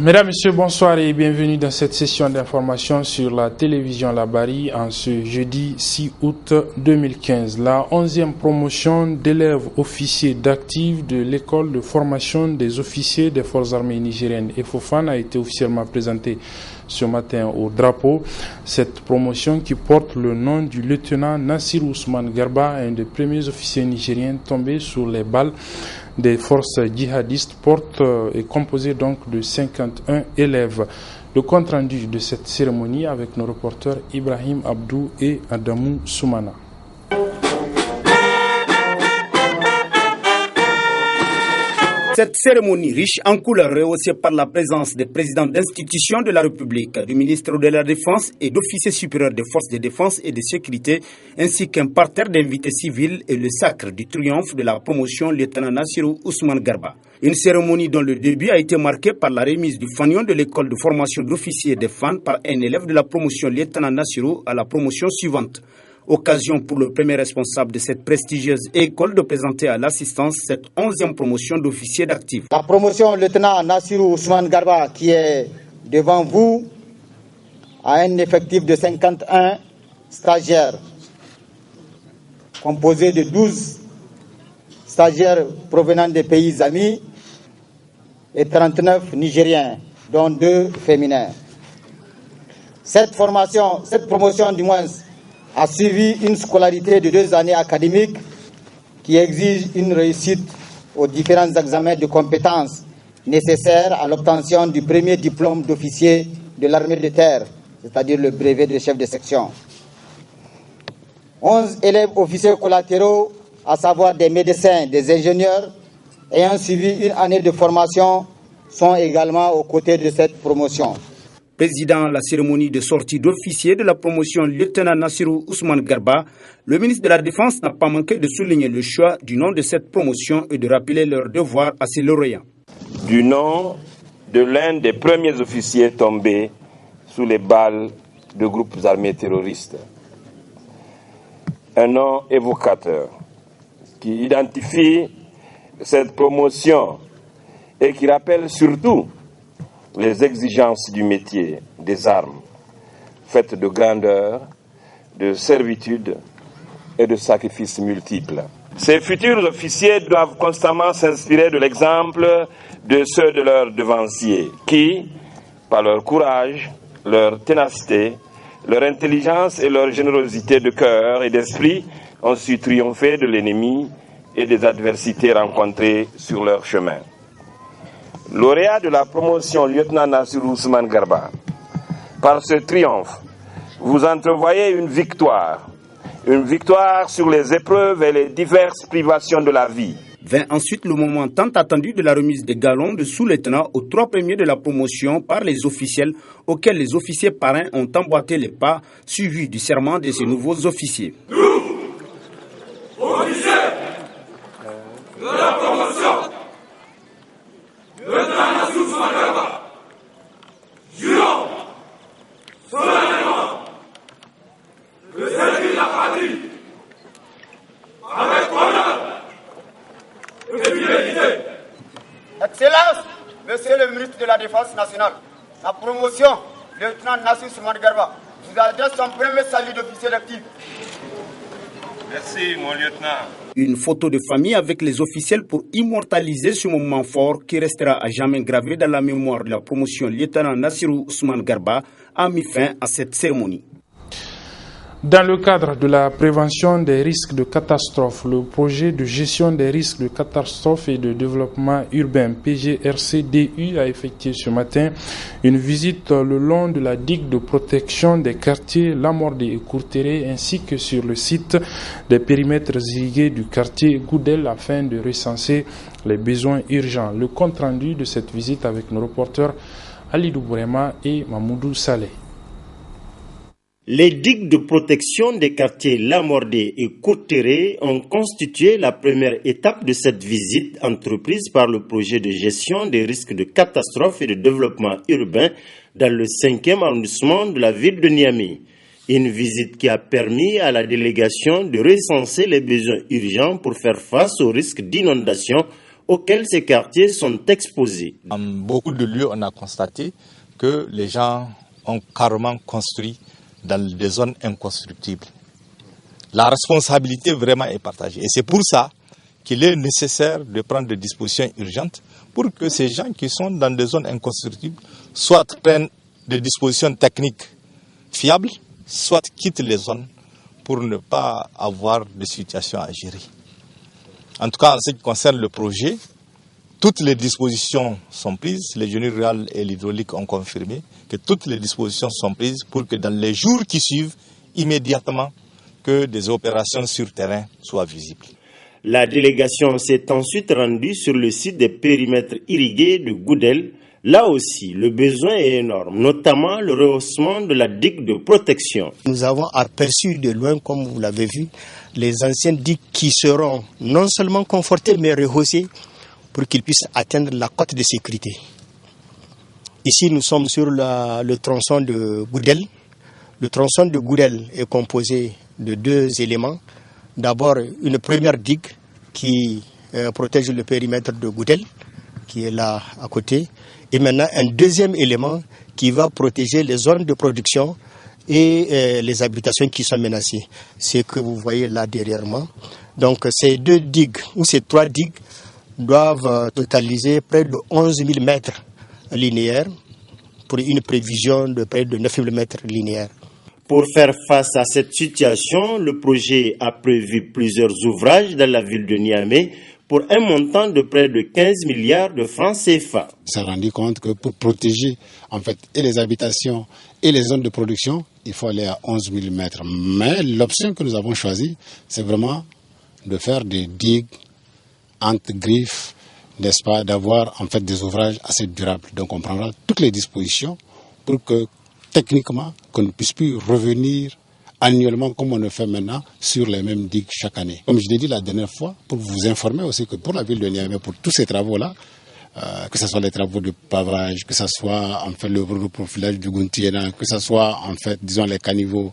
Mesdames, Messieurs, bonsoir et bienvenue dans cette session d'information sur la télévision Labari en ce jeudi 6 août 2015. La 11e promotion d'élèves officiers d'actifs de l'école de formation des officiers des forces armées nigériennes EFOFAN a été officiellement présentée ce matin au drapeau. Cette promotion qui porte le nom du lieutenant Nassir Ousmane Garba, un des premiers officiers nigériens tombés sous les balles des forces djihadistes, est composé donc de 51 élèves. Le compte rendu de cette cérémonie avec nos reporters Ibrahim Abdou et Adamou Soumana. Cette cérémonie riche en couleurs, rehaussée par la présence des présidents d'institutions de la République, du ministre de la Défense et d'officiers supérieurs des forces de défense et de sécurité, ainsi qu'un parterre d'invités civils et le sacre du triomphe de la promotion lieutenant Nassirou Ousmane Garba. Une cérémonie dont le début a été marqué par la remise du fanion de l'école de formation d'officiers des FAN par un élève de la promotion lieutenant Nassirou à la promotion suivante. Occasion pour le premier responsable de cette prestigieuse école de présenter à l'assistance cette 11e promotion d'officiers d'actifs. La promotion lieutenant Nassirou Ousmane Garba qui est devant vous a un effectif de 51 stagiaires composé de 12 stagiaires provenant des pays amis et 39 Nigériens, dont 2 féminins. Cette promotion du moins, a suivi une scolarité de 2 années académiques qui exige une réussite aux différents examens de compétences nécessaires à l'obtention du premier diplôme d'officier de l'armée de terre, c'est-à-dire le brevet de chef de section. 11 élèves officiers collatéraux, à savoir des médecins, des ingénieurs, ayant suivi une année de formation, sont également aux côtés de cette promotion. Président la cérémonie de sortie d'officiers de la promotion lieutenant Nassirou Ousmane Garba, le ministre de la Défense n'a pas manqué de souligner le choix du nom de cette promotion et de rappeler leur devoir à ses lauréats. Du nom de l'un des premiers officiers tombés sous les balles de groupes armés terroristes. Un nom évocateur qui identifie cette promotion et qui rappelle surtout les exigences du métier des armes, faites de grandeur, de servitude et de sacrifices multiples. Ces futurs officiers doivent constamment s'inspirer de l'exemple de ceux de leurs devanciers qui, par leur courage, leur ténacité, leur intelligence et leur générosité de cœur et d'esprit, ont su triompher de l'ennemi et des adversités rencontrées sur leur chemin. Lauréat de la promotion lieutenant Nassirou Ousmane Garba, par ce triomphe, vous entrevoyez une victoire sur les épreuves et les diverses privations de la vie. Vint ensuite le moment tant attendu de la remise des galons de sous-lieutenant aux 3 premiers de la promotion par les officiels auxquels les officiers parrains ont emboîté les pas, suivis du serment de ces nouveaux officiers. Nous, officiers de la promotion, lieutenant Nassirou Ousmane Garba, jurons solennellement de servir la patrie avec honneur et fidélité. Excellence, Monsieur le ministre de la Défense nationale, la promotion lieutenant Nassirou Ousmane Garba vous adresse son premier salut d'officier d'actif. Merci, mon lieutenant. Une photo de famille avec les officiels pour immortaliser ce moment fort qui restera à jamais gravé dans la mémoire de la promotion lieutenant Nassirou Ousmane Garba a mis fin à cette cérémonie. Dans le cadre de la prévention des risques de catastrophe, le projet de gestion des risques de catastrophe et de développement urbain PGRCDU a effectué ce matin une visite le long de la digue de protection des quartiers Lamordé et Courterré ainsi que sur le site des périmètres irrigués du quartier Goudel afin de recenser les besoins urgents. Le compte rendu de cette visite avec nos reporters Alidou Bourema et Mamoudou Saleh. Les digues de protection des quartiers Lamordé et Courterré ont constitué la première étape de cette visite entreprise par le projet de gestion des risques de catastrophe et de développement urbain dans le 5e arrondissement de la ville de Niamey. Une visite qui a permis à la délégation de recenser les besoins urgents pour faire face aux risques d'inondation auxquels ces quartiers sont exposés. En beaucoup de lieux, on a constaté que les gens ont carrément construit dans des zones inconstructibles. La responsabilité vraiment est partagée. Et c'est pour ça qu'il est nécessaire de prendre des dispositions urgentes pour que ces gens qui sont dans des zones inconstructibles soit prennent des dispositions techniques fiables, soit quittent les zones pour ne pas avoir de situation à gérer. En tout cas, en ce qui concerne le projet, toutes les dispositions sont prises. Les génies ruraux et l'hydraulique ont confirmé que toutes les dispositions sont prises pour que dans les jours qui suivent, immédiatement, que des opérations sur terrain soient visibles. La délégation s'est ensuite rendue sur le site des périmètres irrigués de Goudel. Là aussi, le besoin est énorme, notamment le rehaussement de la digue de protection. Nous avons aperçu de loin, comme vous l'avez vu, les anciennes digues qui seront non seulement confortées, mais rehaussées pour qu'ils puissent atteindre la cote de sécurité. Ici, nous sommes sur le tronçon de Goudel. Le tronçon de Goudel est composé de deux éléments. D'abord, une première digue qui protège le périmètre de Goudel, qui est là à côté. Et maintenant, un deuxième élément qui va protéger les zones de production et les habitations qui sont menacées. C'est que vous voyez là derrière moi. Donc, ces deux digues, ou ces trois digues, doivent totaliser près de 11 000 mètres linéaires pour une prévision de près de 9 000 mètres linéaires. Pour faire face à cette situation, le projet a prévu plusieurs ouvrages dans la ville de Niamey pour un montant de près de 15 milliards de francs CFA. On s'est rendu compte que pour protéger en fait et les habitations et les zones de production, il faut aller à 11 000 mètres. Mais l'option que nous avons choisie, c'est vraiment de faire des digues entre griffes, n'est-ce pas, d'avoir en fait des ouvrages assez durables. Donc on prendra toutes les dispositions pour que techniquement, qu'on ne puisse plus revenir annuellement comme on le fait maintenant sur les mêmes digues chaque année. Comme je l'ai dit la dernière fois, pour vous informer aussi que pour la ville de Niamey, pour tous ces travaux-là, que ce soit les travaux de pavrage, que ce soit en fait le reprofilage du Gountiena, que ce soit en fait, disons, les caniveaux,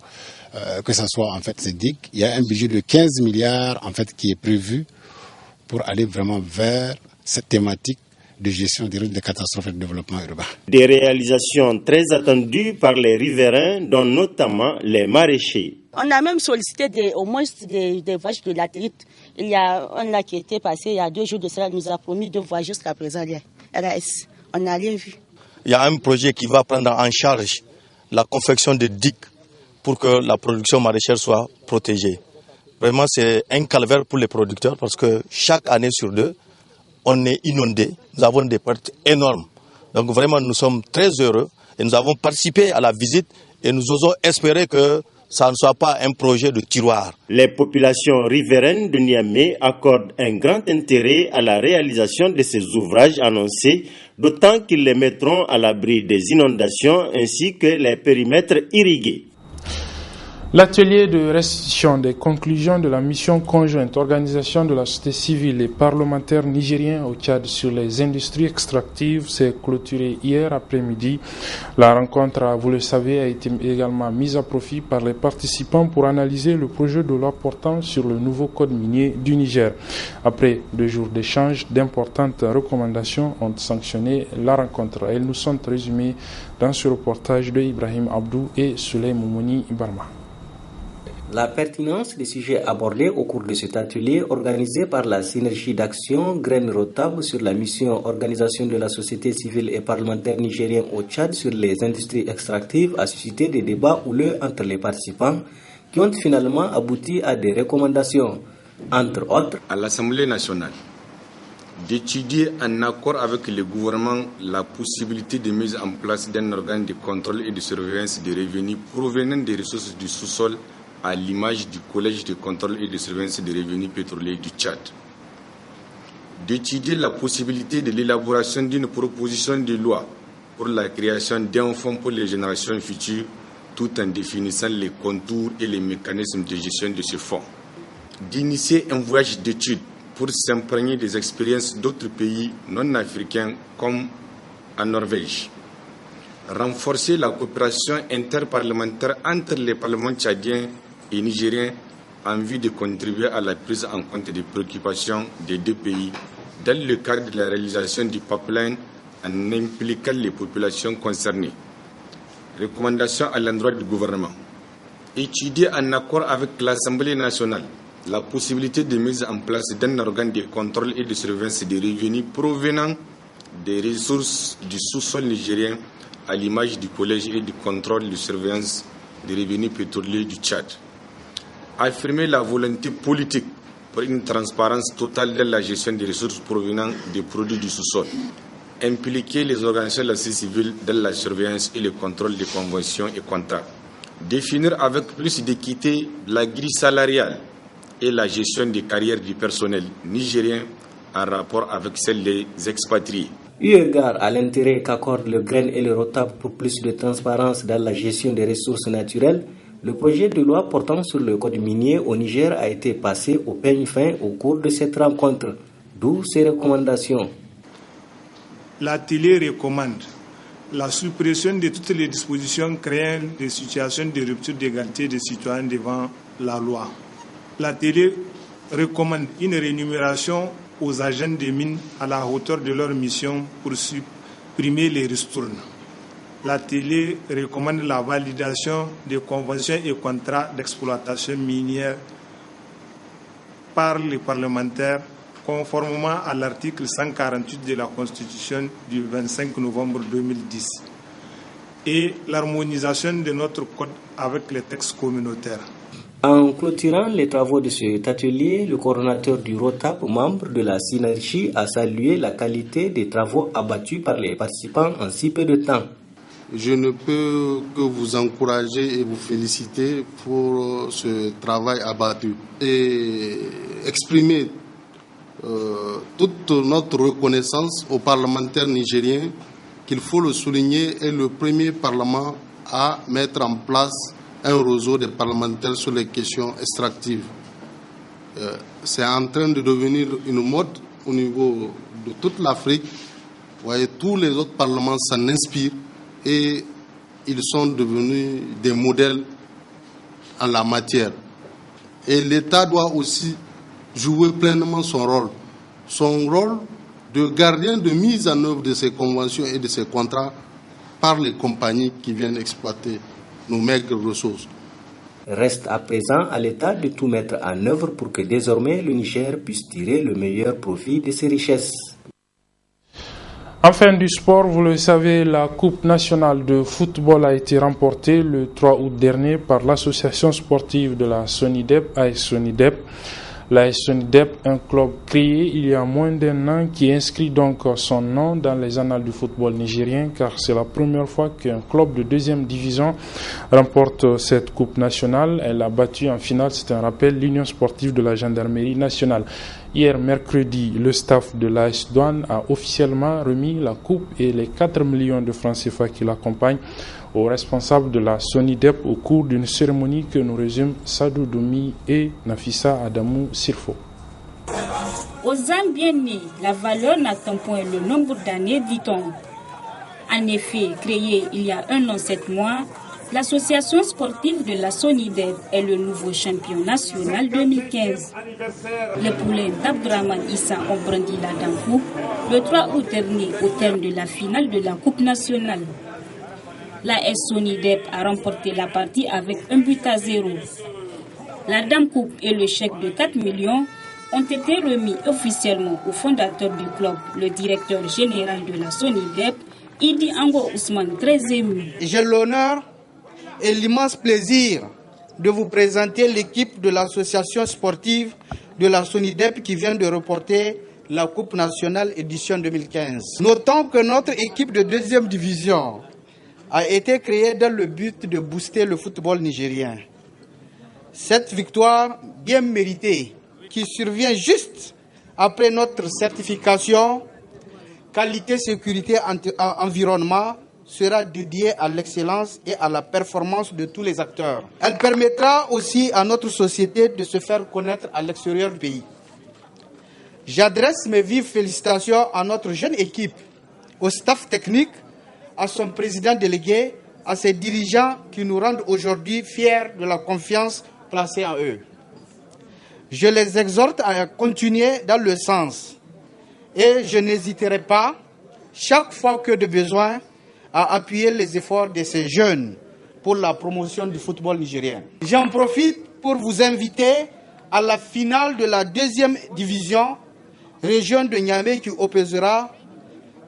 que ce soit en fait ces digues, il y a un budget de 15 milliards en fait qui est prévu pour aller vraiment vers cette thématique de gestion des risques de catastrophes et de développement urbain. Des réalisations très attendues par les riverains, dont notamment les maraîchers. On a même sollicité au moins des vaches de latérite. Il y a un là qui était passé il y a 2 jours de cela, nous a promis 2 voies jusqu'à présent. RAS, on n'a rien vu. Il y a un projet qui va prendre en charge la confection de digues pour que la production maraîchère soit protégée. Vraiment, c'est un calvaire pour les producteurs parce que chaque année sur 2, on est inondé, nous avons des pertes énormes. Donc vraiment, nous sommes très heureux et nous avons participé à la visite et nous osons espérer que ça ne soit pas un projet de tiroir. Les populations riveraines de Niamey accordent un grand intérêt à la réalisation de ces ouvrages annoncés, d'autant qu'ils les mettront à l'abri des inondations ainsi que les périmètres irrigués. L'atelier de restitution des conclusions de la mission conjointe organisation de la société civile et parlementaire nigérien au Tchad sur les industries extractives s'est clôturé hier après-midi. La rencontre, vous le savez, a été également mise à profit par les participants pour analyser le projet de loi portant sur le nouveau code minier du Niger. Après 2 jours d'échanges, d'importantes recommandations ont sanctionné la rencontre. Elles nous sont résumées dans ce reportage de Ibrahim Abdou et Souley Moumouni Barma. La pertinence des sujets abordés au cours de cet atelier organisé par la synergie d'action Graines Rotables sur la mission organisation de la société civile et parlementaire nigérienne au Tchad sur les industries extractives a suscité des débats houleux entre les participants qui ont finalement abouti à des recommandations, entre autres à l'Assemblée nationale d'étudier en accord avec le gouvernement la possibilité de mise en place d'un organe de contrôle et de surveillance des revenus provenant des ressources du sous-sol à l'image du Collège de contrôle et de surveillance des revenus pétroliers du Tchad. D'étudier la possibilité de l'élaboration d'une proposition de loi pour la création d'un fonds pour les générations futures, tout en définissant les contours et les mécanismes de gestion de ce fonds. D'initier un voyage d'études pour s'imprégner des expériences d'autres pays non africains comme en Norvège. Renforcer la coopération interparlementaire entre les parlements tchadiens et nigériens en vue de contribuer à la prise en compte des préoccupations des 2 pays dans le cadre de la réalisation du pipeline en impliquant les populations concernées. Recommandation à l'endroit du gouvernement. Étudier en accord avec l'Assemblée nationale la possibilité de mise en place d'un organe de contrôle et de surveillance des revenus provenant des ressources du sous-sol nigérien à l'image du collège et du contrôle de surveillance des revenus pétroliers du Tchad. Affirmer la volonté politique pour une transparence totale dans la gestion des ressources provenant des produits du sous-sol. Impliquer les organisations de la société civile dans la surveillance et le contrôle des conventions et contrats. Définir avec plus d'équité la grille salariale et la gestion des carrières du personnel nigérien en rapport avec celle des expatriés. Eu égard à l'intérêt qu'accordent le grain et le rotable pour plus de transparence dans la gestion des ressources naturelles, le projet de loi portant sur le code minier au Niger a été passé au peigne fin au cours de cette rencontre, d'où ces recommandations. La télé recommande la suppression de toutes les dispositions créant des situations de rupture d'égalité des citoyens devant la loi. La télé recommande une rémunération aux agents des mines à la hauteur de leur mission pour supprimer les ristournes. La télé recommande la validation des conventions et contrats d'exploitation minière par les parlementaires conformément à l'article 148 de la Constitution du 25 novembre 2010 et l'harmonisation de notre code avec les textes communautaires. En clôturant les travaux de cet atelier, le coordonnateur du ROTAP, membre de la synergie, a salué la qualité des travaux abattus par les participants en si peu de temps. Je ne peux que vous encourager et vous féliciter pour ce travail abattu et exprimer toute notre reconnaissance aux parlementaires nigériens, qu'il faut le souligner, est le premier parlement à mettre en place un réseau des parlementaires sur les questions extractives. C'est en train de devenir une mode au niveau de toute l'Afrique. Vous voyez, tous les autres parlements s'en inspirent et ils sont devenus des modèles en la matière. Et l'État doit aussi jouer pleinement son rôle de gardien de mise en œuvre de ces conventions et de ces contrats par les compagnies qui viennent exploiter nos maigres ressources. Reste à présent à l'État de tout mettre en œuvre pour que désormais le Niger puisse tirer le meilleur profit de ses richesses. En fin du sport, vous le savez, la Coupe nationale de football a été remportée le 3 août dernier par l'association sportive de la SONIDEP, AS SONIDEP. La SONIDEP, un club créé il y a moins d'un an qui inscrit donc son nom dans les annales du football nigérien car c'est la première fois qu'un club de deuxième division remporte cette coupe nationale. Elle a battu en finale, c'est un rappel, l'Union sportive de la gendarmerie nationale. Hier mercredi, le staff de l'AS Douane a officiellement remis la coupe et les 4 millions de francs CFA qui l'accompagnent aux responsables de la SONIDEP au cours d'une cérémonie que nous résument Sadou Doumi et Nafissa Adamou Sirfo. Aux âmes bien nées, la valeur n'attend point le nombre d'années, dit-on. En effet, créée il y a 1 an 7 mois, l'association sportive de la SONIDEP est le nouveau champion national 2015. Les poulains d'Abdraman Issa ont brandi la Dame Coupe le 3 août dernier au terme de la finale de la Coupe nationale. La SONIDEP a remporté la partie avec 1-0. La Dame Coupe et le chèque de 4 millions ont été remis officiellement au fondateur du club, le directeur général de la SONIDEP, Idi Ango Ousmane, très ému. J'ai l'honneur et l'immense plaisir de vous présenter l'équipe de l'association sportive de la SONIDEP qui vient de remporter la Coupe nationale édition 2015. Notons que notre équipe de deuxième division a été créée dans le but de booster le football nigérien. Cette victoire bien méritée, qui survient juste après notre certification qualité, sécurité, environnement, sera dédiée à l'excellence et à la performance de tous les acteurs. Elle permettra aussi à notre société de se faire connaître à l'extérieur du pays. J'adresse mes vives félicitations à notre jeune équipe, au staff technique, à son président délégué, à ses dirigeants qui nous rendent aujourd'hui fiers de la confiance placée en eux. Je les exhorte à continuer dans le sens et je n'hésiterai pas, chaque fois que de besoin, à appuyer les efforts de ces jeunes pour la promotion du football nigérien. J'en profite pour vous inviter à la finale de la 2e division région de Niamey qui opposera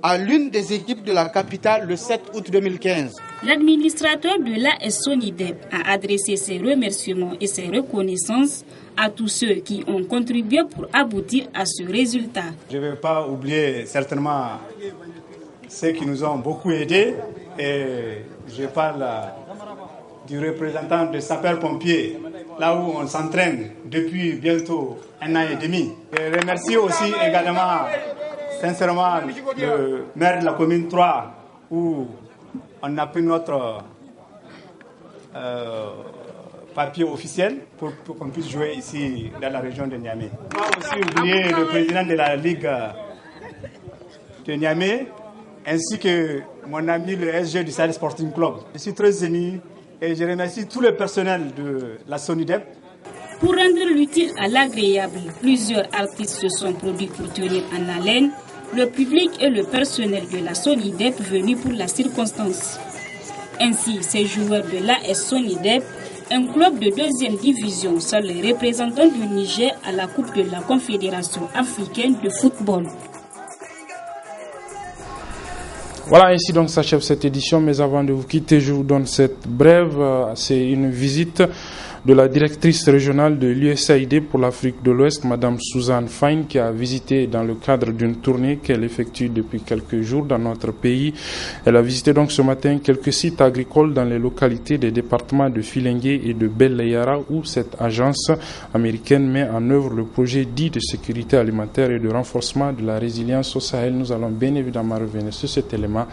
à l'une des équipes de la capitale le 7 août 2015. L'administrateur de l'AS Sonidep a adressé ses remerciements et ses reconnaissances à tous ceux qui ont contribué pour aboutir à ce résultat. Je ne vais pas oublier certainement ceux qui nous ont beaucoup aidés, et je parle du représentant de sapeurs-pompiers, là où on s'entraîne depuis bientôt 1 an et demi. Je remercie aussi également sincèrement le maire de la commune 3, où on a pris notre papier officiel pour qu'on puisse jouer ici dans la région de Niamey. Je vais aussi oublier le président de la Ligue de Niamey, ainsi que mon ami le SG du Sahel Sporting Club. Je suis très ému et je remercie tout le personnel de la Sonidep. Pour rendre l'utile à l'agréable, plusieurs artistes se sont produits pour tenir en haleine le public et le personnel de la Sonidep venus pour la circonstance. Ainsi, ces joueurs de l'AS Sonidep, un club de 2e division, sont les représentants du Niger à la Coupe de la Confédération africaine de football. Voilà, ainsi donc s'achève cette édition, mais avant de vous quitter, je vous donne cette brève. C'est une visite de la directrice régionale de l'USAID pour l'Afrique de l'Ouest, Madame Suzanne Fine, qui a visité dans le cadre d'une tournée qu'elle effectue depuis quelques jours dans notre pays. Elle a visité donc ce matin quelques sites agricoles dans les localités des départements de Filengue et de Bel-Yara, où cette agence américaine met en œuvre le projet dit de sécurité alimentaire et de renforcement de la résilience au Sahel. Nous allons bien évidemment revenir sur cet élément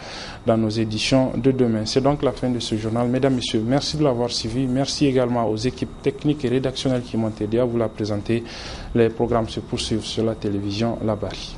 dans nos éditions de demain. C'est donc la fin de ce journal. Mesdames, Messieurs, merci de l'avoir suivi. Merci également aux équipes techniques et rédactionnelles qui m'ont aidé à vous la présenter. Les programmes se poursuivent sur la télévision La Bari.